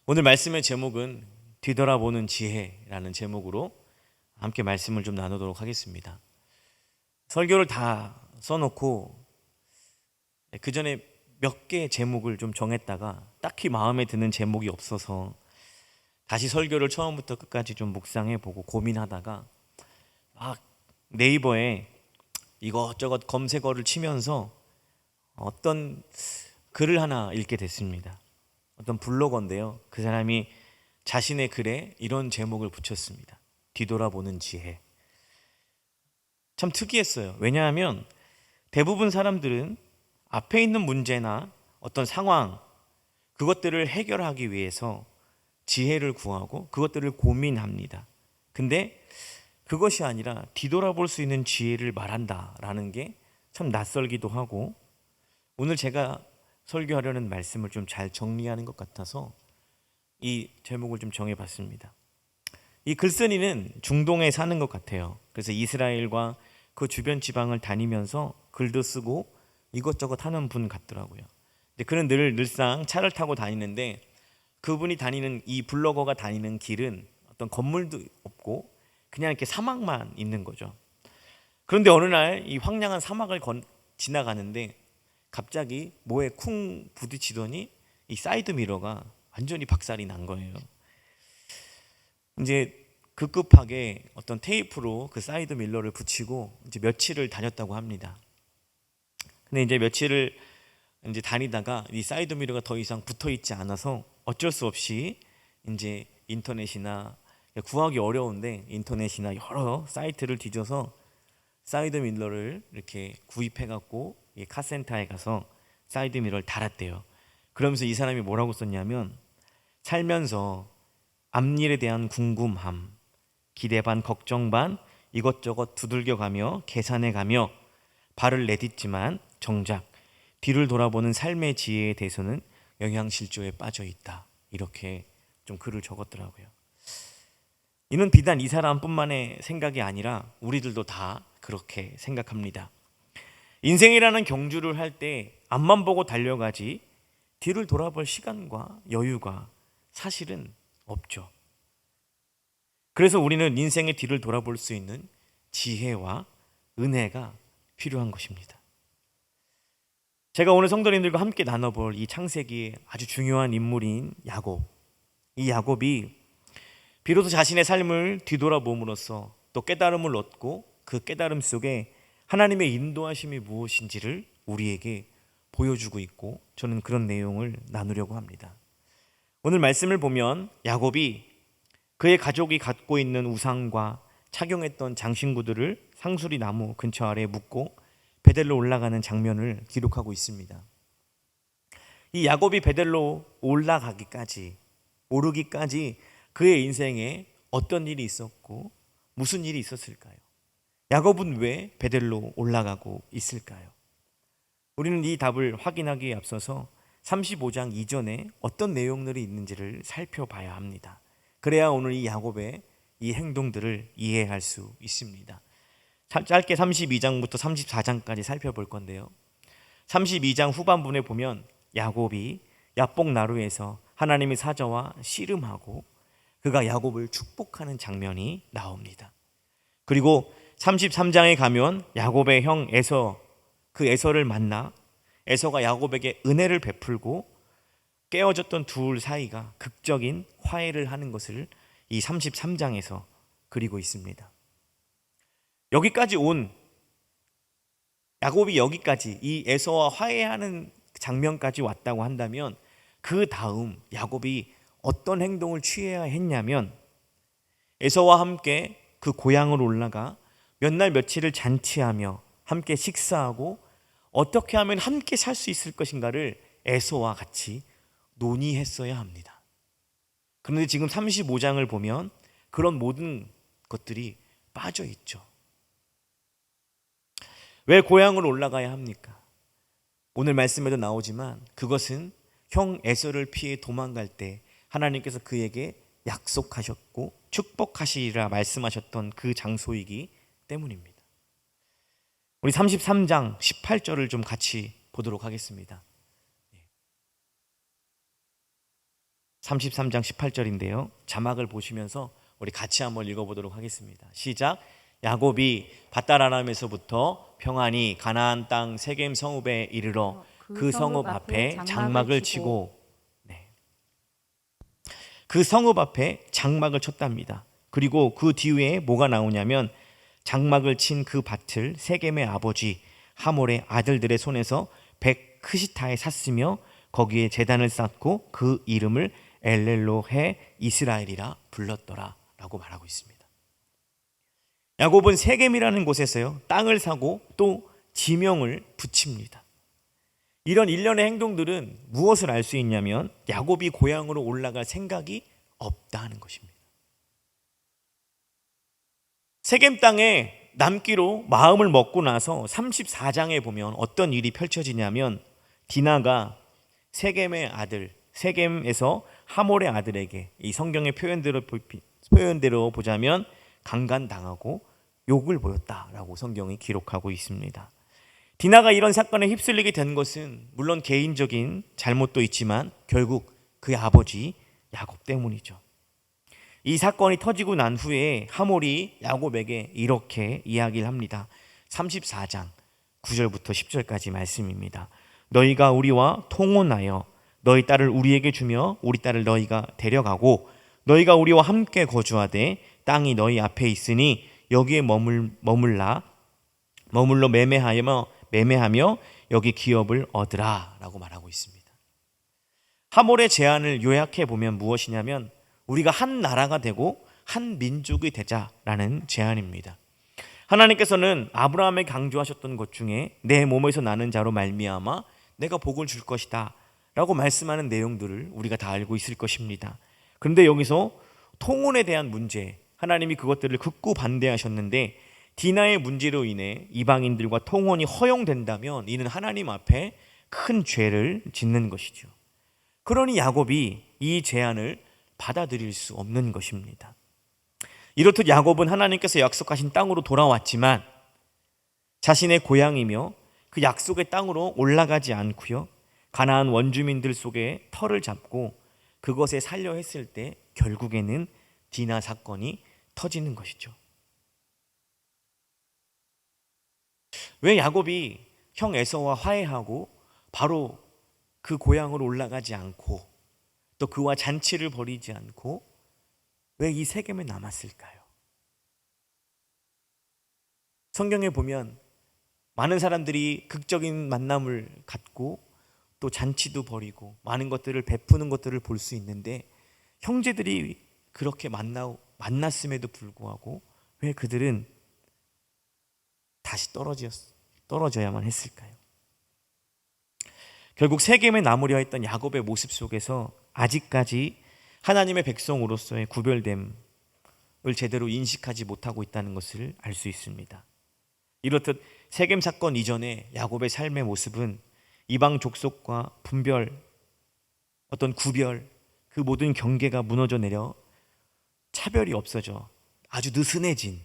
오늘 말씀의 제목은 뒤돌아보는 지혜라는 제목으로 함께 말씀을 좀 나누도록 하겠습니다. 설교를 다 써놓고 그 전에 몇 개의 제목을 좀 정했다가 딱히 마음에 드는 제목이 없어서 다시 설교를 처음부터 끝까지 좀 묵상해보고 고민하다가 막 네이버에 이것저것 검색어를 치면서 어떤 글을 하나 읽게 됐습니다. 어떤 블로거인데요. 그 사람이 자신의 글에 이런 제목을 붙였습니다. 뒤돌아보는 지혜. 참 특이했어요. 왜냐하면 대부분 사람들은 앞에 있는 문제나 어떤 상황, 그것들을 해결하기 위해서 지혜를 구하고 그것들을 고민합니다. 근데 그것이 아니라 뒤돌아볼 수 있는 지혜를 말한다라는 게 참 낯설기도 하고, 오늘 제가 설교하려는 말씀을 좀 잘 정리하는 것 같아서 이 제목을 좀 정해봤습니다. 이 글쓴이는 중동에 사는 것 같아요. 그래서 이스라엘과 그 주변 지방을 다니면서 글도 쓰고 이것저것 하는 분 같더라고요. 근데 그는 늘상 차를 타고 다니는데 그분이 다니는 이 블로거가 다니는 길은 어떤 건물도 없고 그냥 이렇게 사막만 있는 거죠. 그런데 어느 날 이 황량한 사막을 지나가는데 갑자기 뭐에 쿵 부딪히더니 이 사이드 미러가 완전히 박살이 난 거예요. 이제 급급하게 어떤 테이프로 그 사이드 밀러를 붙이고 이제 며칠을 다녔다고 합니다. 근데 이제 며칠을 이제 다니다가 이 사이드 미러가 더 이상 붙어 있지 않아서 어쩔 수 없이 이제 인터넷이나, 구하기 어려운데 인터넷이나 여러 사이트를 뒤져서 사이드 밀러를 이렇게 구입해 갖고 카센터에 가서 사이드 미러를 달았대요. 그러면서 이 사람이 뭐라고 썼냐면, 살면서 앞일에 대한 궁금함, 기대 반 걱정 반 이것저것 두들겨가며 계산해가며 발을 내딛지만 정작 뒤를 돌아보는 삶의 지혜에 대해서는 영양실조에 빠져 있다. 이렇게 좀 글을 적었더라고요. 이는 비단 이 사람뿐만의 생각이 아니라 우리들도 다 그렇게 생각합니다. 인생이라는 경주를 할 때 앞만 보고 달려가지 뒤를 돌아볼 시간과 여유가 사실은 없죠. 그래서 우리는 인생의 뒤를 돌아볼 수 있는 지혜와 은혜가 필요한 것입니다. 제가 오늘 성도님들과 함께 나눠볼 이 창세기의 아주 중요한 인물인 야곱. 이 야곱이 비로소 자신의 삶을 뒤돌아봄으로써 또 깨달음을 얻고 그 깨달음 속에 하나님의 인도하심이 무엇인지를 우리에게 보여주고 있고, 저는 그런 내용을 나누려고 합니다. 오늘 말씀을 보면 야곱이 그의 가족이 갖고 있는 우상과 착용했던 장신구들을 상수리 나무 근처 아래에 묻고 베델로 올라가는 장면을 기록하고 있습니다. 이 야곱이 베델로 오르기까지 그의 인생에 어떤 일이 있었고 무슨 일이 있었을까요? 야곱은 왜 베델로 올라가고 있을까요? 우리는 이 답을 확인하기에 앞서서 35장 이전에 어떤 내용들이 있는지를 살펴봐야 합니다. 그래야 오늘 이 야곱의 이 행동들을 이해할 수 있습니다. 짧게 32장부터 34장까지 살펴볼 건데요. 32장 후반부에 보면 야곱이 야복 나루에서 하나님의 사자와 씨름하고 그가 야곱을 축복하는 장면이 나옵니다. 그리고 33장에 가면 야곱의 형 에서, 그 에서를 만나 에서가 야곱에게 은혜를 베풀고 깨어졌던 둘 사이가 극적인 화해를 하는 것을 이 33장에서 그리고 있습니다. 여기까지 온 야곱이 여기까지 이 에서와 화해하는 장면까지 왔다고 한다면, 그 다음 야곱이 어떤 행동을 취해야 했냐면, 에서와 함께 그 고향으로 올라가 몇 날 며칠을 잔치하며 함께 식사하고 어떻게 하면 함께 살 수 있을 것인가를 에서와 같이 논의했어야 합니다. 그런데 지금 35장을 보면 그런 모든 것들이 빠져 있죠. 왜 고향으로 올라가야 합니까? 오늘 말씀에도 나오지만 그것은 형 에서를 피해 도망갈 때 하나님께서 그에게 약속하셨고 축복하시리라 말씀하셨던 그 장소이기 때문입니다. 우리 33장 18절을 좀 같이 보도록 하겠습니다. 33장 18절인데요. 자막을 보시면서 우리 같이 한번 읽어보도록 하겠습니다. 시작. 야곱이 밧다라람에서부터 평안히 가나안 땅 세겜 성읍에 이르러 그 성읍 앞에 장막을 치고 그 성읍 앞에 장막을 쳤답니다. 그리고 그 뒤에 뭐가 나오냐면 장막을 친 그 밭을 세겜의 아버지 하몰의 아들들의 손에서 백크시타에 샀으며 거기에 제단을 쌓고 그 이름을 엘렐로헤 이스라엘이라 불렀더라 라고 말하고 있습니다. 야곱은 세겜이라는 곳에서요 땅을 사고 또 지명을 붙입니다. 이런 일련의 행동들은 무엇을 알 수 있냐면 야곱이 고향으로 올라갈 생각이 없다는 것입니다. 세겜 땅에 남기로 마음을 먹고 나서 34장에 보면 어떤 일이 펼쳐지냐면 디나가 세겜의 아들, 세겜에서 하몰의 아들에게 이 성경의 표현대로 보자면 강간당하고 욕을 보였다라고 성경이 기록하고 있습니다. 디나가 이런 사건에 휩쓸리게 된 것은 물론 개인적인 잘못도 있지만 결국 그의 아버지 야곱 때문이죠. 이 사건이 터지고 난 후에 하몰이 야곱에게 이렇게 이야기를 합니다. 34장 9절부터 10절까지 말씀입니다. 너희가 우리와 통혼하여 너희 딸을 우리에게 주며 우리 딸을 너희가 데려가고 너희가 우리와 함께 거주하되 땅이 너희 앞에 있으니 여기에 머물러 매매하며 여기 기업을 얻으라 라고 말하고 있습니다. 하몰의 제안을 요약해 보면 무엇이냐면 우리가 한 나라가 되고 한 민족이 되자라는 제안입니다. 하나님께서는 아브라함에게 강조하셨던 것 중에 내 몸에서 나는 자로 말미암아 내가 복을 줄 것이다 라고 말씀하는 내용들을 우리가 다 알고 있을 것입니다. 그런데 여기서 통혼에 대한 문제, 하나님이 그것들을 극구 반대하셨는데 디나의 문제로 인해 이방인들과 통혼이 허용된다면 이는 하나님 앞에 큰 죄를 짓는 것이죠. 그러니 야곱이 이 제안을 받아들일 수 없는 것입니다. 이렇듯 야곱은 하나님께서 약속하신 땅으로 돌아왔지만 자신의 고향이며 그 약속의 땅으로 올라가지 않고요 가나안 원주민들 속에 터를 잡고 그것에 살려 했을 때 결국에는 디나 사건이 터지는 것이죠. 왜 야곱이 형 에서와 화해하고 바로 그 고향으로 올라가지 않고 또 그와 잔치를 벌이지 않고 왜 이 세겜에 남았을까요? 성경에 보면 많은 사람들이 극적인 만남을 갖고 또 잔치도 벌이고 많은 것들을 베푸는 것들을 볼 수 있는데 형제들이 그렇게 만났음에도 불구하고 왜 그들은 다시 떨어져야만 했을까요? 결국 세겜에 남으려 했던 야곱의 모습 속에서 아직까지 하나님의 백성으로서의 구별됨을 제대로 인식하지 못하고 있다는 것을 알 수 있습니다. 이렇듯 세겜 사건 이전에 야곱의 삶의 모습은 이방 족속과 분별, 어떤 구별, 그 모든 경계가 무너져 내려 차별이 없어져 아주 느슨해진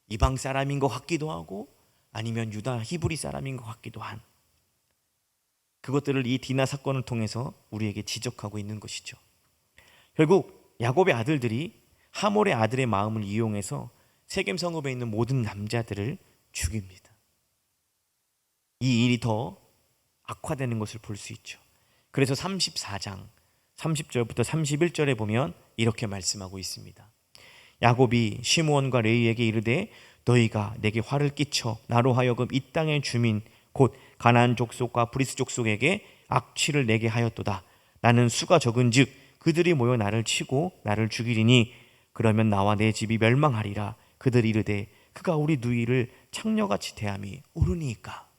이방 사람인 것 같기도 하고 아니면 유다 히브리 사람인 것 같기도 한 그것들을 이 디나 사건을 통해서 우리에게 지적하고 있는 것이죠. 결국 야곱의 아들들이 하몰의 아들의 마음을 이용해서 세겜 성읍에 있는 모든 남자들을 죽입니다. 이 일이 더 악화되는 것을 볼 수 있죠. 그래서 34장 30절부터 31절에 보면 이렇게 말씀하고 있습니다. 야곱이 시므온과 레위에게 이르되 너희가 내게 화를 끼쳐 나로 하여금 이 땅의 주민 곧 가나안 족속과 브리스 족속에게 악취를 내게 하였도다. 나는 수가 적은즉 그들이 모여 나를 치고 나를 죽이리니 그러면 나와 내 집이 멸망하리라. 그들이 이르되 그가 우리 누이를 창녀같이 대함이 옳으니까.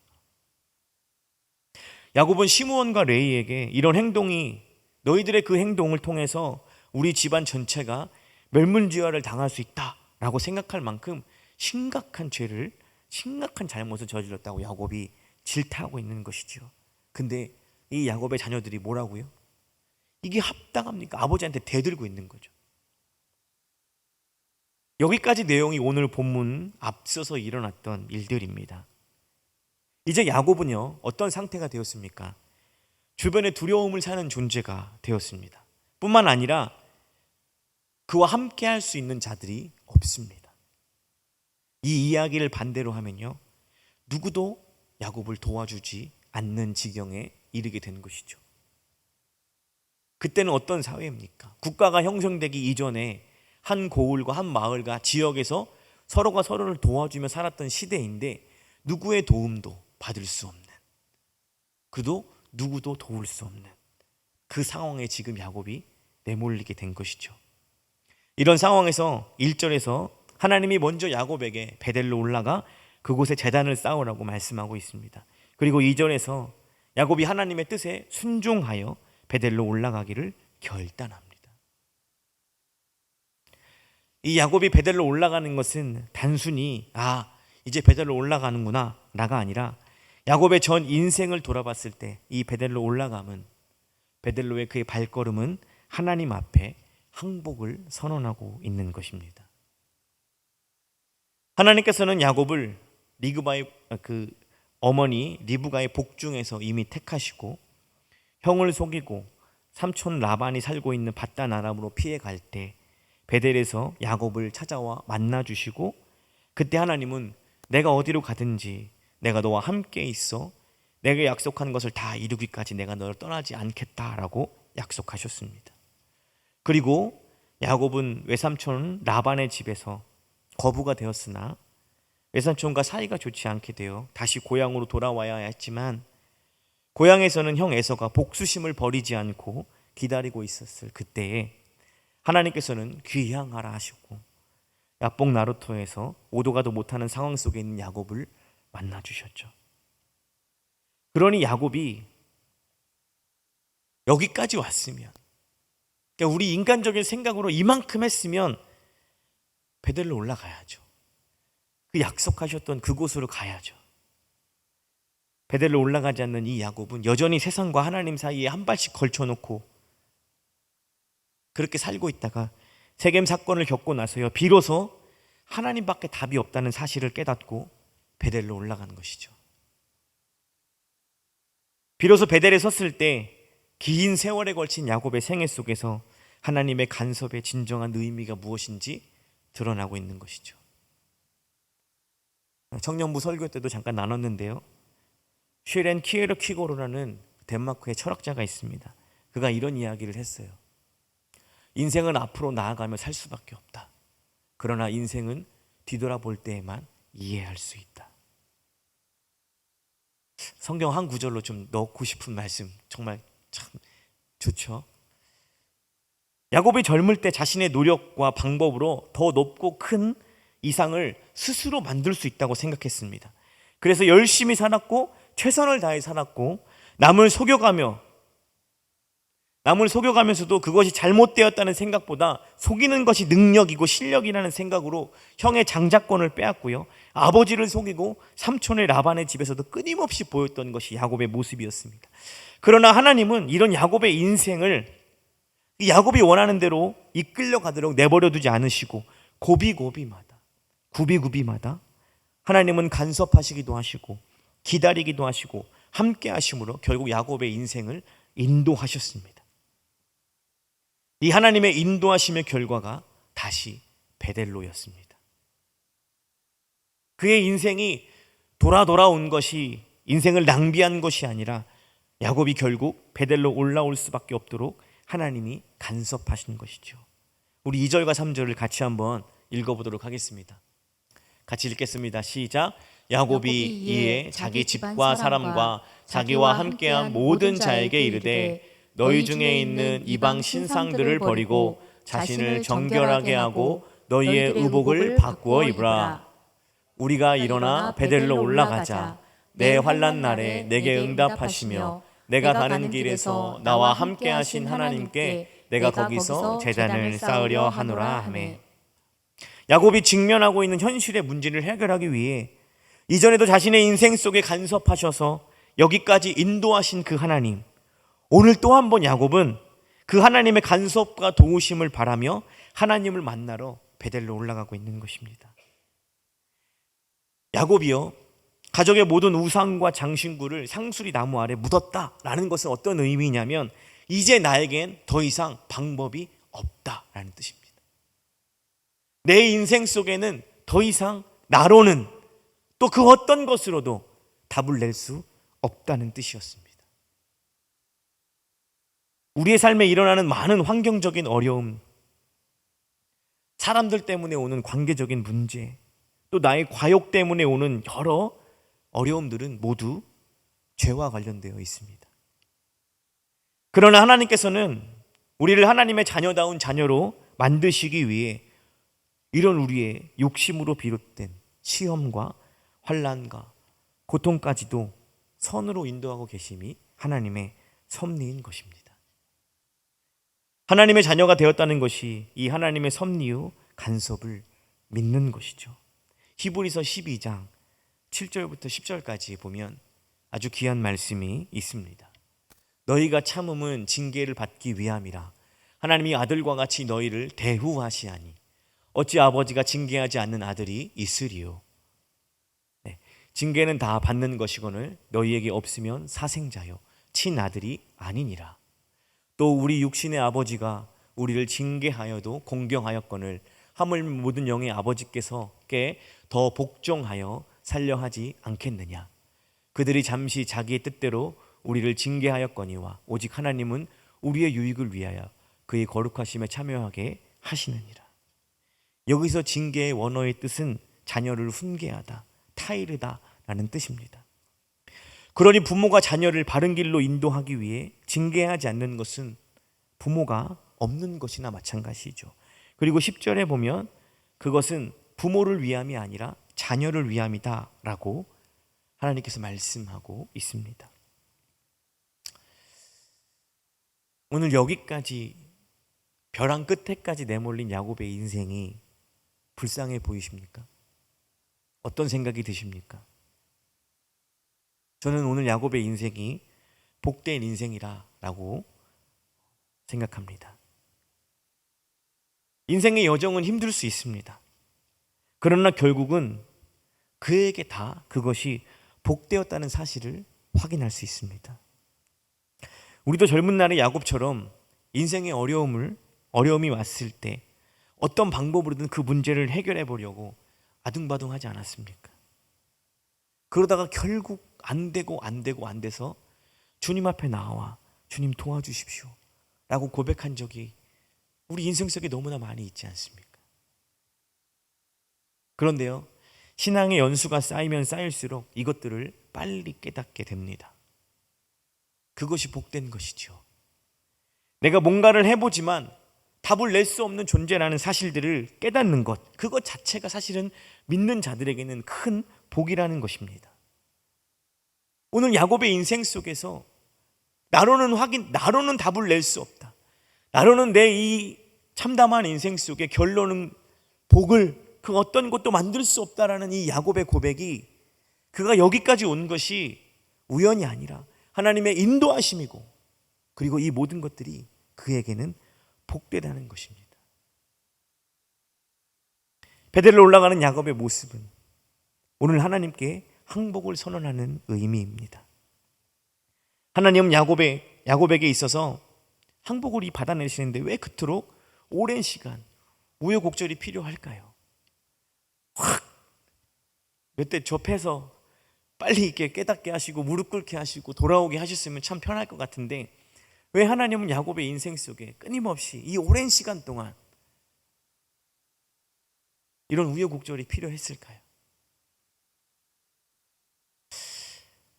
야곱은 시므온과 레위에게 이런 행동이 너희들의 그 행동을 통해서 우리 집안 전체가 멸문지화를 당할 수 있다라고 생각할 만큼 심각한 죄를, 심각한 잘못을 저질렀다고 야곱이 질타하고 있는 것이죠. 근데 이 야곱의 자녀들이 뭐라고요? 이게 합당합니까? 아버지한테 대들고 있는 거죠. 여기까지 내용이 오늘 본문 앞서서 일어났던 일들입니다. 이제 야곱은요 어떤 상태가 되었습니까? 주변에 두려움을 사는 존재가 되었습니다. 뿐만 아니라 그와 함께 할 수 있는 자들이 없습니다. 이 이야기를 반대로 하면요, 누구도 야곱을 도와주지 않는 지경에 이르게 된 것이죠. 그때는 어떤 사회입니까? 국가가 형성되기 이전에 한 고을과 한 마을과 지역에서 서로가 서로를 도와주며 살았던 시대인데 누구의 도움도 받을 수 없는, 그도 누구도 도울 수 없는 그 상황에 지금 야곱이 내몰리게 된 것이죠. 이런 상황에서 1절에서 하나님이 먼저 야곱에게 베델로 올라가 그곳에 제단을 쌓으라고 말씀하고 있습니다. 그리고 2절에서 야곱이 하나님의 뜻에 순종하여 베델로 올라가기를 결단합니다. 이 야곱이 베델로 올라가는 것은 단순히 이제 베델로 올라가는구나 나가 아니라 야곱의 전 인생을 돌아봤을 때 이 베델로 올라감은, 베델로의 그의 발걸음은 하나님 앞에 항복을 선언하고 있는 것입니다. 하나님께서는 야곱을 리브가의 어머니 리브가의 복중에서 이미 택하시고 형을 속이고 삼촌 라반이 살고 있는 밧단 아람으로 피해 갈 때 베델에서 야곱을 찾아와 만나주시고, 그때 하나님은 내가 어디로 가든지 내가 너와 함께 있어 내가 약속한 것을 다 이루기까지 내가 너를 떠나지 않겠다라고 약속하셨습니다. 그리고 야곱은 외삼촌 라반의 집에서 거부가 되었으나 외삼촌과 사이가 좋지 않게 되어 다시 고향으로 돌아와야 했지만, 고향에서는 형 에서가 복수심을 버리지 않고 기다리고 있었을 그때에 하나님께서는 귀향하라 하시고 야복 나루터에서 오도 가도 못하는 상황 속에 있는 야곱을 만나주셨죠. 그러니 야곱이 여기까지 왔으면, 그러니까 우리 인간적인 생각으로 이만큼 했으면 베델로 올라가야죠. 그 약속하셨던 그곳으로 가야죠. 베델로 올라가지 않는 이 야곱은 여전히 세상과 하나님 사이에 한 발씩 걸쳐놓고 그렇게 살고 있다가 세겜 사건을 겪고 나서야 비로소 하나님밖에 답이 없다는 사실을 깨닫고 베델로 올라가는 것이죠. 비로소 베델에 섰을 때 긴 세월에 걸친 야곱의 생애 속에서 하나님의 간섭의 진정한 의미가 무엇인지 드러나고 있는 것이죠. 청년부 설교 때도 잠깐 나눴는데요, 쉐렌 키에르키고르라는 덴마크의 철학자가 있습니다. 그가 이런 이야기를 했어요. 인생은 앞으로 나아가며 살 수밖에 없다. 그러나 인생은 뒤돌아볼 때에만 이해할 수 있다. 성경 한 구절로 좀 넣고 싶은 말씀, 정말 참 좋죠. 야곱이 젊을 때 자신의 노력과 방법으로 더 높고 큰 이상을 스스로 만들 수 있다고 생각했습니다. 그래서 열심히 살았고 최선을 다해 살았고 남을 속여가면서도 그것이 잘못되었다는 생각보다 속이는 것이 능력이고 실력이라는 생각으로 형의 장자권을 빼앗고요, 아버지를 속이고 삼촌의 라반의 집에서도 끊임없이 보였던 것이 야곱의 모습이었습니다. 그러나 하나님은 이런 야곱의 인생을 야곱이 원하는 대로 이끌려가도록 내버려두지 않으시고 구비구비마다 하나님은 간섭하시기도 하시고 기다리기도 하시고 함께 하심으로 결국 야곱의 인생을 인도하셨습니다. 이 하나님의 인도하심의 결과가 다시 베델로였습니다. 그의 인생이 돌아온 것이, 인생을 낭비한 것이 아니라 야곱이 결국 베델로 올라올 수밖에 없도록 하나님이 간섭하신 것이죠. 우리 2절과 3절을 같이 한번 읽어보도록 하겠습니다. 같이 읽겠습니다. 시작. 야곱이 이에 자기 집과 사람과 자기와 함께한 모든 자에게 이르되 너희 중에 있는 이방 신상들을 버리고 자신을 정결하게 하고 너희의 의복을 바꾸어 입으라. 우리가 일어나 베델로 올라가자. 내 환난 날에 내게 응답하시며 내가 가는 길에서 나와 함께 하신 하나님께 내가 거기서 제단을 쌓으려 하노라 하매. 야곱이 직면하고 있는 현실의 문제를 해결하기 위해 이전에도 자신의 인생 속에 간섭하셔서 여기까지 인도하신 그 하나님, 오늘 또 한 번 야곱은 그 하나님의 간섭과 도우심을 바라며 하나님을 만나러 베델로 올라가고 있는 것입니다. 야곱이요, 가족의 모든 우상과 장신구를 상수리 나무 아래 묻었다라는 것은 어떤 의미냐면 이제 나에겐 더 이상 방법이 없다라는 뜻입니다. 내 인생 속에는 더 이상 나로는 또 그 어떤 것으로도 답을 낼 수 없다는 뜻이었습니다. 우리의 삶에 일어나는 많은 환경적인 어려움, 사람들 때문에 오는 관계적인 문제, 또 나의 과욕 때문에 오는 여러 어려움들은 모두 죄와 관련되어 있습니다. 그러나 하나님께서는 우리를 하나님의 자녀다운 자녀로 만드시기 위해 이런 우리의 욕심으로 비롯된 시험과 환난과 고통까지도 선으로 인도하고 계심이 하나님의 섭리인 것입니다. 하나님의 자녀가 되었다는 것이 이 하나님의 섭리요 간섭을 믿는 것이죠. 히브리서 12장 7절부터 10절까지 보면 아주 귀한 말씀이 있습니다. 너희가 참음은 징계를 받기 위함이라. 하나님이 아들과 같이 너희를 대우하시하니 어찌 아버지가 징계하지 않는 아들이 있으리요. 징계는 다 받는 것이거늘 너희에게 없으면 사생자요 친아들이 아니니라. 또 우리 육신의 아버지가 우리를 징계하여도 공경하였거늘 하물 모든 영의 아버지께서께 더 복종하여 살려 하지 않겠느냐. 그들이 잠시 자기의 뜻대로 우리를 징계하였거니와 오직 하나님은 우리의 유익을 위하여 그의 거룩하심에 참여하게 하시느니라. 여기서 징계의 원어의 뜻은 자녀를 훈계하다, 타이르다 라는 뜻입니다. 그러니 부모가 자녀를 바른 길로 인도하기 위해 징계하지 않는 것은 부모가 없는 것이나 마찬가지죠. 그리고 10절에 보면 그것은 부모를 위함이 아니라 자녀를 위함이다 라고 하나님께서 말씀하고 있습니다. 오늘 여기까지 벼랑 끝에까지 내몰린 야곱의 인생이 불쌍해 보이십니까? 어떤 생각이 드십니까? 저는 오늘 야곱의 인생이 복된 인생이라고 생각합니다. 인생의 여정은 힘들 수 있습니다. 그러나 결국은 그에게 다 그것이 복되었다는 사실을 확인할 수 있습니다. 우리도 젊은 날의 야곱처럼 인생의 어려움이 왔을 때 어떤 방법으로든 그 문제를 해결해 보려고 아둥바둥하지 않았습니까? 그러다가 결국 안 돼서 주님 앞에 나와 주님 도와주십시오 라고 고백한 적이 우리 인생 속에 너무나 많이 있지 않습니까? 그런데요, 신앙의 연수가 쌓이면 쌓일수록 이것들을 빨리 깨닫게 됩니다. 그것이 복된 것이죠. 내가 뭔가를 해보지만 답을 낼 수 없는 존재라는 사실들을 깨닫는 것, 그것 자체가 사실은 믿는 자들에게는 큰 복이라는 것입니다. 오늘 야곱의 인생 속에서 나로는 답을 낼 수 없다. 나로는 내 이 참담한 인생 속에 결론은 복을 그 어떤 것도 만들 수 없다라는 이 야곱의 고백이 그가 여기까지 온 것이 우연이 아니라 하나님의 인도하심이고 그리고 이 모든 것들이 그에게는 복되다는 것입니다. 베델로 올라가는 야곱의 모습은 오늘 하나님께 항복을 선언하는 의미입니다. 하나님은 야곱에게 있어서 항복을 받아내시는데 왜 그토록 오랜 시간 우여곡절이 필요할까요? 확 몇 대 접해서 빨리 이렇게 깨닫게 하시고 무릎 꿇게 하시고 돌아오게 하셨으면 참 편할 것 같은데 왜 하나님은 야곱의 인생 속에 끊임없이 이 오랜 시간 동안 이런 우여곡절이 필요했을까요?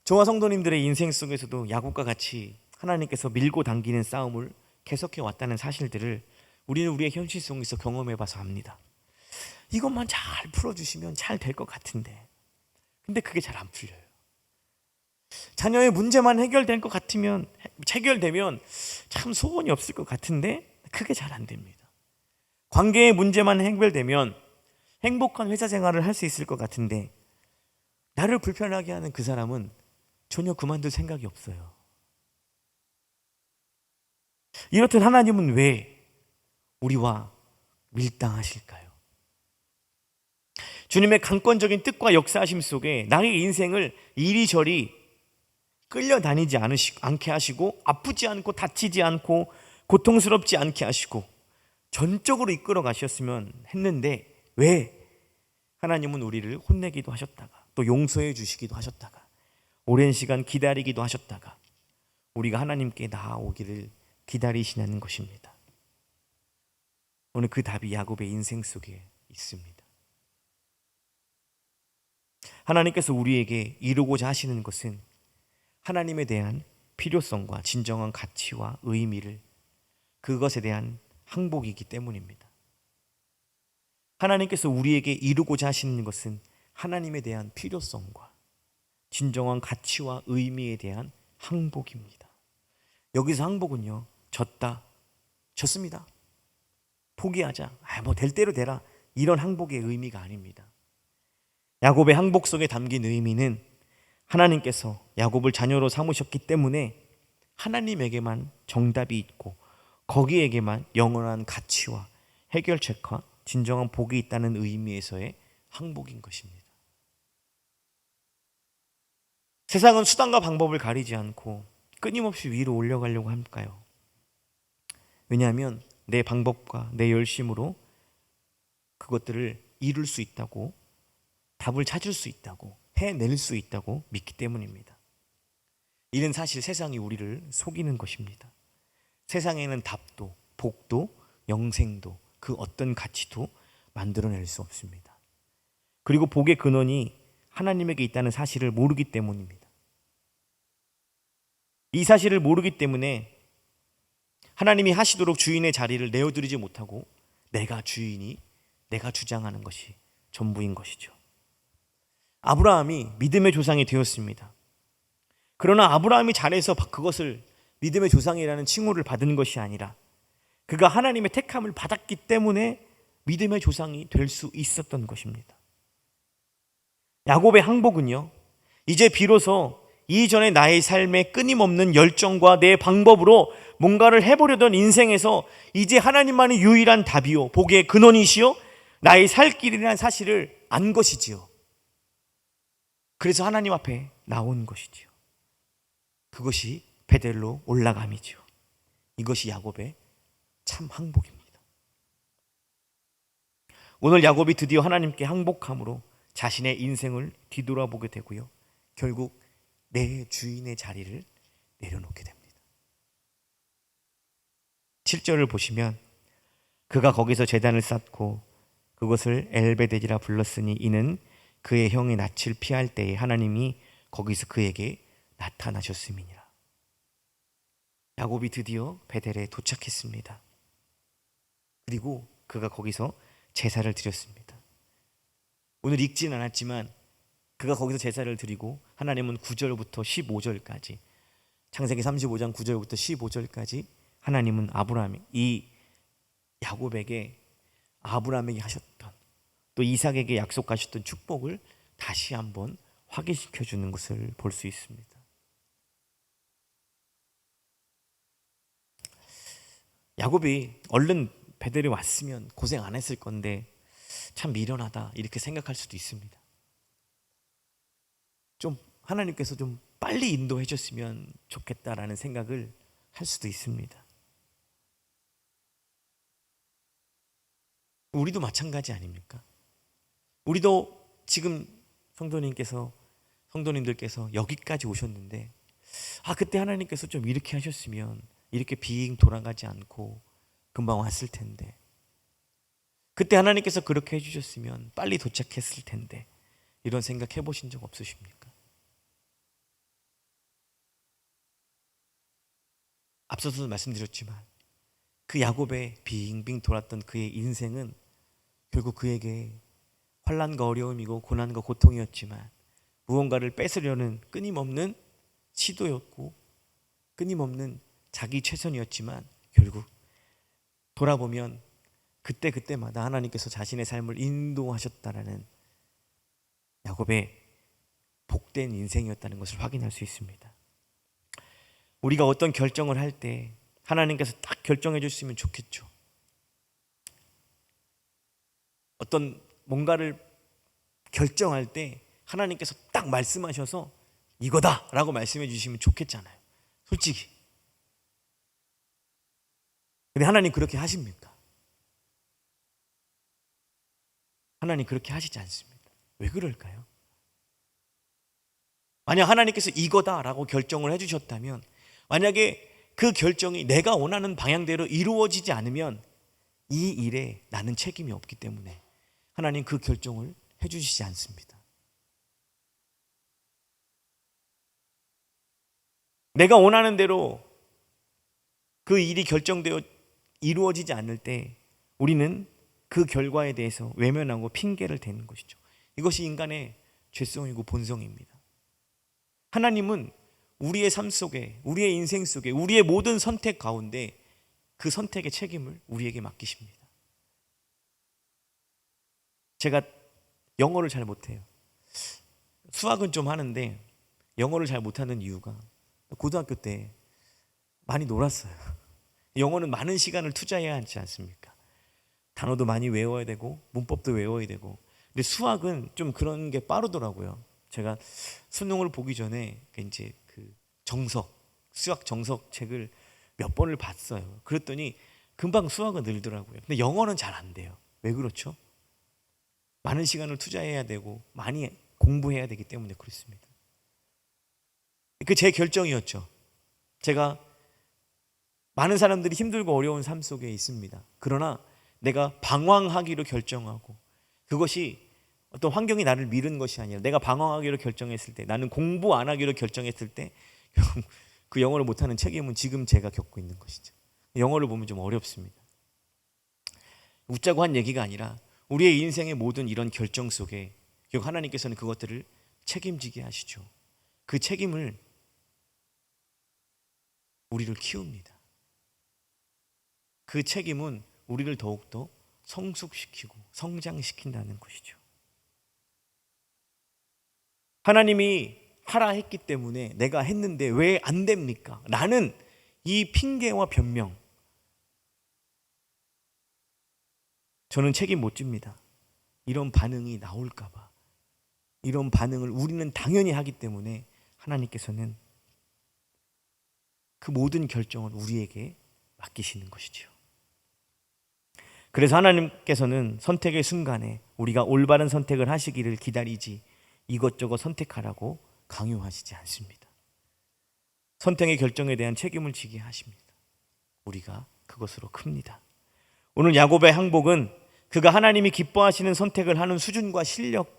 저와 성도님들의 인생 속에서도 야곱과 같이 하나님께서 밀고 당기는 싸움을 계속해 왔다는 사실들을 우리는 우리의 현실 속에서 경험해 봐서 압니다. 이것만 잘 풀어주시면 잘 될 것 같은데 근데 그게 잘 안 풀려요. 자녀의 문제만 해결될 것 같으면 해결되면 참 소원이 없을 것 같은데 그게 잘 안 됩니다. 관계의 문제만 해결되면 행복한 회사 생활을 할 수 있을 것 같은데 나를 불편하게 하는 그 사람은 전혀 그만둘 생각이 없어요. 이렇듯 하나님은 왜 우리와 밀당하실까요? 주님의 강권적인 뜻과 역사하심 속에 나의 인생을 이리저리 끌려다니지 않게 하시고 아프지 않고 다치지 않고 고통스럽지 않게 하시고 전적으로 이끌어 가셨으면 했는데 왜 하나님은 우리를 혼내기도 하셨다가 또 용서해 주시기도 하셨다가 오랜 시간 기다리기도 하셨다가 우리가 하나님께 나아오기를 기다리시냐는 것입니다. 오늘 그 답이 야곱의 인생 속에 있습니다. 하나님께서 우리에게 이루고자 하시는 것은 하나님에 대한 필요성과 진정한 가치와 의미를 그것에 대한 항복이기 때문입니다. 하나님께서 우리에게 이루고자 하시는 것은 하나님에 대한 필요성과 진정한 가치와 의미에 대한 항복입니다. 여기서 항복은요, 졌습니다. 포기하자. 될 대로 되라. 이런 항복의 의미가 아닙니다. 야곱의 항복 속에 담긴 의미는 하나님께서 야곱을 자녀로 삼으셨기 때문에 하나님에게만 정답이 있고 거기에게만 영원한 가치와 해결책과 진정한 복이 있다는 의미에서의 항복인 것입니다. 세상은 수단과 방법을 가리지 않고 끊임없이 위로 올려가려고 할까요? 왜냐하면 내 방법과 내 열심으로 그것들을 이룰 수 있다고, 답을 찾을 수 있다고, 해낼 수 있다고 믿기 때문입니다. 이는 사실 세상이 우리를 속이는 것입니다. 세상에는 답도, 복도, 영생도, 그 어떤 가치도 만들어낼 수 없습니다. 그리고 복의 근원이 하나님에게 있다는 사실을 모르기 때문입니다. 이 사실을 모르기 때문에 하나님이 하시도록 주인의 자리를 내어드리지 못하고 내가 주인이, 내가 주장하는 것이 전부인 것이죠. 아브라함이 믿음의 조상이 되었습니다. 그러나 아브라함이 잘해서 그것을 믿음의 조상이라는 칭호를 받은 것이 아니라 그가 하나님의 택함을 받았기 때문에 믿음의 조상이 될 수 있었던 것입니다. 야곱의 항복은요, 이제 비로소 이전의 나의 삶에 끊임없는 열정과 내 방법으로 뭔가를 해보려던 인생에서 이제 하나님만이 유일한 답이요, 복의 근원이시요, 나의 살 길이라는 사실을 안 것이지요. 그래서 하나님 앞에 나온 것이지요. 그것이 베델로 올라감이지요. 이것이 야곱의 참 항복입니다. 오늘 야곱이 드디어 하나님께 항복함으로 자신의 인생을 뒤돌아보게 되고요, 결국 내 주인의 자리를 내려놓게 됩니다. 7절을 보시면 그가 거기서 제단을 쌓고 그것을 엘베델이라 불렀으니 이는 그의 형의 낯을 피할 때에 하나님이 거기서 그에게 나타나셨음이니라. 야곱이 드디어 베델에 도착했습니다. 그리고 그가 거기서 제사를 드렸습니다. 오늘 읽지는 않았지만 그가 거기서 제사를 드리고 하나님은 9절부터 15절까지, 창세기 35장 9절부터 15절까지 하나님은 이 야곱에게 아브라함에게 하셨던, 또 이삭에게 약속하셨던 축복을 다시 한번 확인시켜 주는 것을 볼 수 있습니다. 야곱이 얼른 베델에 왔으면 고생 안 했을 건데 참 미련하다 이렇게 생각할 수도 있습니다. 좀 하나님께서 좀 빨리 인도해 줬으면 좋겠다라는 생각을 할 수도 있습니다. 우리도 마찬가지 아닙니까? 우리도 지금 성도님들께서 여기까지 오셨는데 그때 하나님께서 좀 이렇게 하셨으면 이렇게 빙 돌아가지 않고 금방 왔을 텐데, 그때 하나님께서 그렇게 해주셨으면 빨리 도착했을 텐데, 이런 생각 해보신 적 없으십니까? 앞서서 말씀드렸지만 그 야곱의 빙빙 돌았던 그의 인생은 결국 그에게 환난과 어려움이고 고난과 고통이었지만 무언가를 뺏으려는 끊임없는 시도였고 끊임없는 자기 최선이었지만 결국 돌아보면 그때마다 하나님께서 자신의 삶을 인도하셨다라는 야곱의 복된 인생이었다는 것을 확인할 수 있습니다. 우리가 어떤 결정을 할 때 하나님께서 딱 결정해 주시면 좋겠죠. 어떤 뭔가를 결정할 때 하나님께서 딱 말씀하셔서 이거다라고 말씀해 주시면 좋겠잖아요. 솔직히. 근데 하나님 그렇게 하십니까? 하나님 그렇게 하시지 않습니다. 왜 그럴까요? 만약 하나님께서 이거다라고 결정을 해주셨다면, 만약에 그 결정이 내가 원하는 방향대로 이루어지지 않으면 이 일에 나는 책임이 없기 때문에 하나님 그 결정을 해주시지 않습니다. 내가 원하는 대로 그 일이 결정되어 이루어지지 않을 때 우리는 그 결과에 대해서 외면하고 핑계를 대는 것이죠. 이것이 인간의 죄성이고 본성입니다. 하나님은 우리의 삶 속에, 우리의 인생 속에, 우리의 모든 선택 가운데 그 선택의 책임을 우리에게 맡기십니다. 제가 영어를 잘 못해요. 수학은 좀 하는데 영어를 잘 못하는 이유가 고등학교 때 많이 놀았어요. 영어는 많은 시간을 투자해야 하지 않습니까? 단어도 많이 외워야 되고 문법도 외워야 되고. 근데 수학은 좀 그런 게 빠르더라고요. 제가 수능을 보기 전에 이제 그 수학 정석 책을 몇 번을 봤어요. 그랬더니 금방 수학은 늘더라고요. 근데 영어는 잘 안 돼요. 왜 그렇죠? 많은 시간을 투자해야 되고 많이 공부해야 되기 때문에 그렇습니다. 그 제 결정이었죠. 제가 많은 사람들이 힘들고 어려운 삶 속에 있습니다. 그러나 내가 방황하기로 결정하고, 그것이 어떤 환경이 나를 밀은 것이 아니라 내가 방황하기로 결정했을 때, 나는 공부 안 하기로 결정했을 때 그 영어를 못하는 책임은 지금 제가 겪고 있는 것이죠. 영어를 보면 좀 어렵습니다. 웃자고 한 얘기가 아니라 우리의 인생의 모든 이런 결정 속에 결국 하나님께서는 그것들을 책임지게 하시죠. 그 책임을 우리를 키웁니다. 그 책임은 우리를 더욱더 성숙시키고 성장시킨다는 것이죠. 하나님이 하라 했기 때문에 내가 했는데 왜 안 됩니까? 라는 이 핑계와 변명, 저는 책임 못 집니다. 이런 반응이 나올까 봐. 이런 반응을 우리는 당연히 하기 때문에 하나님께서는 그 모든 결정을 우리에게 맡기시는 것이죠. 그래서 하나님께서는 선택의 순간에 우리가 올바른 선택을 하시기를 기다리지 이것저것 선택하라고 강요하시지 않습니다. 선택의 결정에 대한 책임을 지게 하십니다. 우리가 그것으로 큽니다. 오늘 야곱의 항복은 그가 하나님이 기뻐하시는 선택을 하는 수준과 실력을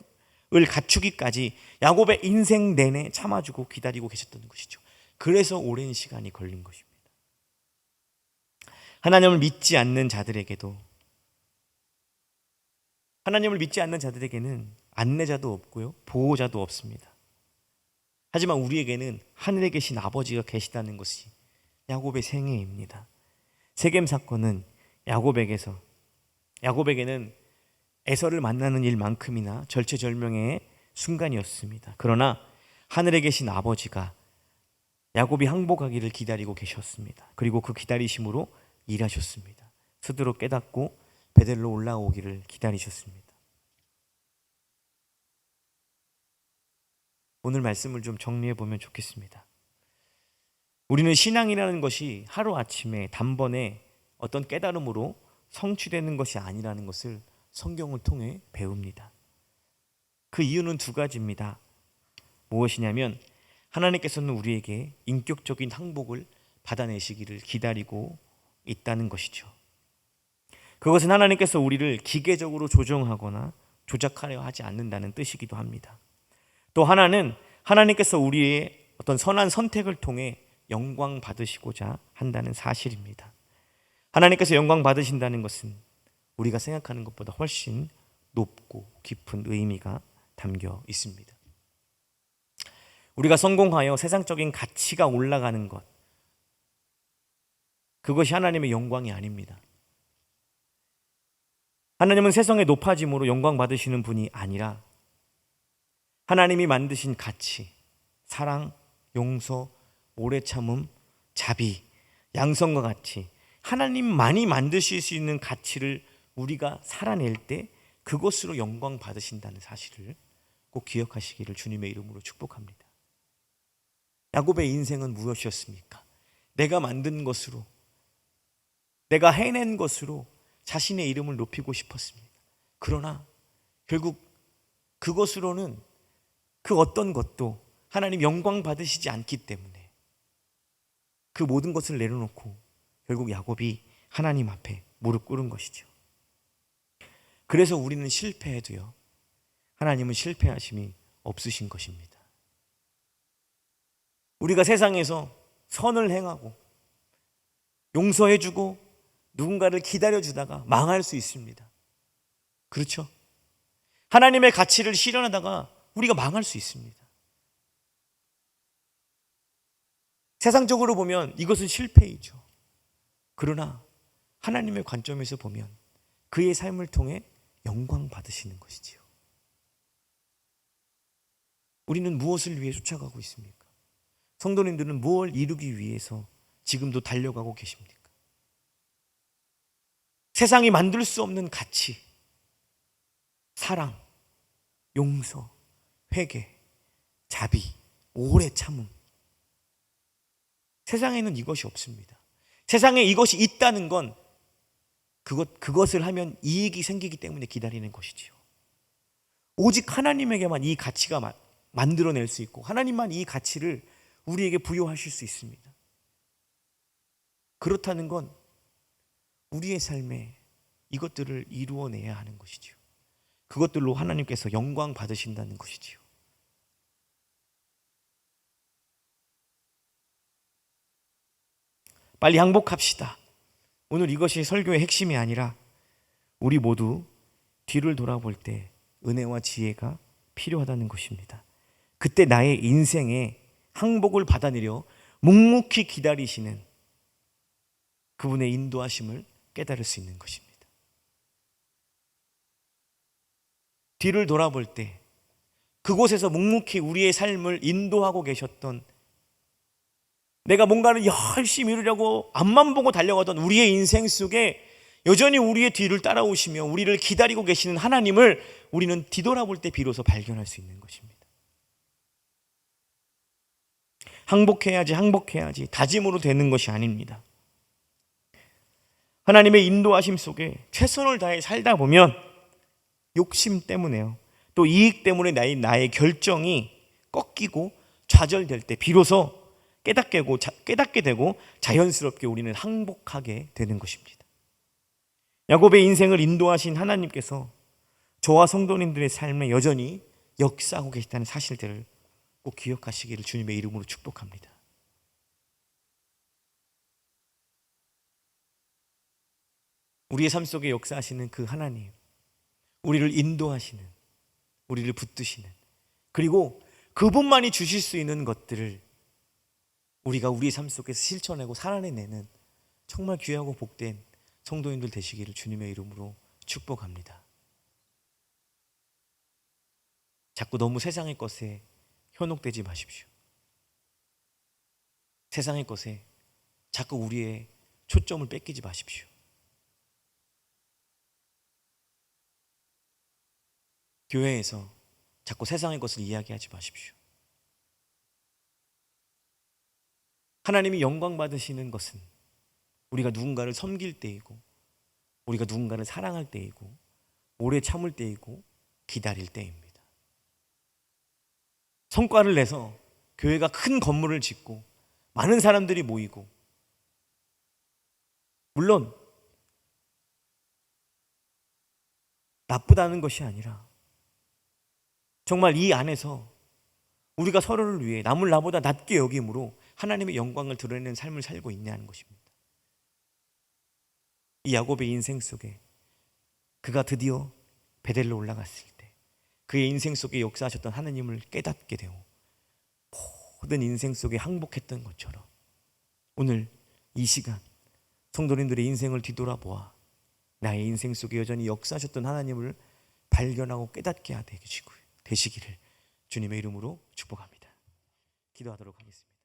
갖추기까지 야곱의 인생 내내 참아주고 기다리고 계셨던 것이죠. 그래서 오랜 시간이 걸린 것입니다. 하나님을 믿지 않는 자들에게도, 하나님을 믿지 않는 자들에게는 안내자도 없고요, 보호자도 없습니다. 하지만 우리에게는 하늘에 계신 아버지가 계시다는 것이 야곱의 생애입니다. 세겜 사건은 야곱에게는 에서를 만나는 일만큼이나 절체절명의 순간이었습니다. 그러나 하늘에 계신 아버지가 야곱이 항복하기를 기다리고 계셨습니다. 그리고 그 기다리심으로 일하셨습니다. 스스로 깨닫고 베델로 올라오기를 기다리셨습니다. 오늘 말씀을 좀 정리해 보면 좋겠습니다. 우리는 신앙이라는 것이 하루아침에 단번에 어떤 깨달음으로 성취되는 것이 아니라는 것을 성경을 통해 배웁니다. 그 이유는 두 가지입니다. 무엇이냐면 하나님께서는 우리에게 인격적인 항복을 받아내시기를 기다리고 있다는 것이죠. 그것은 하나님께서 우리를 기계적으로 조정하거나 조작하려 하지 않는다는 뜻이기도 합니다. 또 하나는 하나님께서 우리의 어떤 선한 선택을 통해 영광 받으시고자 한다는 사실입니다. 하나님께서 영광 받으신다는 것은 우리가 생각하는 것보다 훨씬 높고 깊은 의미가 담겨 있습니다. 우리가 성공하여 세상적인 가치가 올라가는 것, 그것이 하나님의 영광이 아닙니다. 하나님은 세상의 높아짐으로 영광 받으시는 분이 아니라 하나님이 만드신 가치, 사랑, 용서, 오래 참음, 자비, 양성과 같이 하나님만이 만드실 수 있는 가치를 우리가 살아낼 때 그것으로 영광 받으신다는 사실을 꼭 기억하시기를 주님의 이름으로 축복합니다. 야곱의 인생은 무엇이었습니까? 내가 만든 것으로, 내가 해낸 것으로 자신의 이름을 높이고 싶었습니다. 그러나 결국 그것으로는 그 어떤 것도 하나님 영광 받으시지 않기 때문에 그 모든 것을 내려놓고 결국 야곱이 하나님 앞에 무릎 꿇은 것이죠. 그래서 우리는 실패해도요, 하나님은 실패하심이 없으신 것입니다. 우리가 세상에서 선을 행하고 용서해주고 누군가를 기다려주다가 망할 수 있습니다. 그렇죠? 하나님의 가치를 실현하다가 우리가 망할 수 있습니다. 세상적으로 보면 이것은 실패이죠. 그러나 하나님의 관점에서 보면 그의 삶을 통해 영광 받으시는 것이지요. 우리는 무엇을 위해 쫓아가고 있습니까? 성도님들은 무엇을 이루기 위해서 지금도 달려가고 계십니까? 세상이 만들 수 없는 가치, 사랑, 용서, 회개, 자비, 오래 참음. 세상에는 이것이 없습니다. 세상에 이것이 있다는 건 그것을 하면 이익이 생기기 때문에 기다리는 것이지요. 오직 하나님에게만 이 가치가 만들어낼 수 있고 하나님만 이 가치를 우리에게 부여하실 수 있습니다. 그렇다는 건 우리의 삶에 이것들을 이루어내야 하는 것이지요. 그것들로 하나님께서 영광 받으신다는 것이지요. 빨리 항복합시다. 오늘 이것이 설교의 핵심이 아니라 우리 모두 뒤를 돌아볼 때 은혜와 지혜가 필요하다는 것입니다. 그때 나의 인생에 항복을 받아내려 묵묵히 기다리시는 그분의 인도하심을 깨달을 수 있는 것입니다. 뒤를 돌아볼 때 그곳에서 묵묵히 우리의 삶을 인도하고 계셨던, 내가 뭔가를 열심히 이루려고 앞만 보고 달려가던 우리의 인생 속에 여전히 우리의 뒤를 따라오시며 우리를 기다리고 계시는 하나님을 우리는 뒤돌아볼 때 비로소 발견할 수 있는 것입니다. 항복해야지 다짐으로 되는 것이 아닙니다. 하나님의 인도하심 속에 최선을 다해 살다 보면 욕심 때문에요, 또 이익 때문에 나의 결정이 꺾이고 좌절될 때 비로소 깨닫게 되고 자연스럽게 우리는 항복하게 되는 것입니다. 야곱의 인생을 인도하신 하나님께서 저와 성도님들의 삶에 여전히 역사하고 계시다는 사실들을 꼭 기억하시기를 주님의 이름으로 축복합니다. 우리의 삶 속에 역사하시는 그 하나님, 우리를 인도하시는, 우리를 붙드시는, 그리고 그분만이 주실 수 있는 것들을 우리가 우리 삶 속에서 실천하고 살아내는 정말 귀하고 복된 성도님들 되시기를 주님의 이름으로 축복합니다. 자꾸 너무 세상의 것에 현혹되지 마십시오. 세상의 것에 자꾸 우리의 초점을 뺏기지 마십시오. 교회에서 자꾸 세상의 것을 이야기하지 마십시오. 하나님이 영광 받으시는 것은 우리가 누군가를 섬길 때이고, 우리가 누군가를 사랑할 때이고, 오래 참을 때이고, 기다릴 때입니다. 성과를 내서 교회가 큰 건물을 짓고 많은 사람들이 모이고, 물론 나쁘다는 것이 아니라 정말 이 안에서 우리가 서로를 위해 남을 나보다 낮게 여김으로 하나님의 영광을 드러내는 삶을 살고 있냐는 것입니다. 이 야곱의 인생 속에 그가 드디어 베델로 올라갔을 때 그의 인생 속에 역사하셨던 하나님을 깨닫게 되고 모든 인생 속에 항복했던 것처럼 오늘 이 시간 성도님들의 인생을 뒤돌아보아 나의 인생 속에 여전히 역사하셨던 하나님을 발견하고 깨닫게 되시기를 주님의 이름으로 축복합니다. 기도하도록 하겠습니다.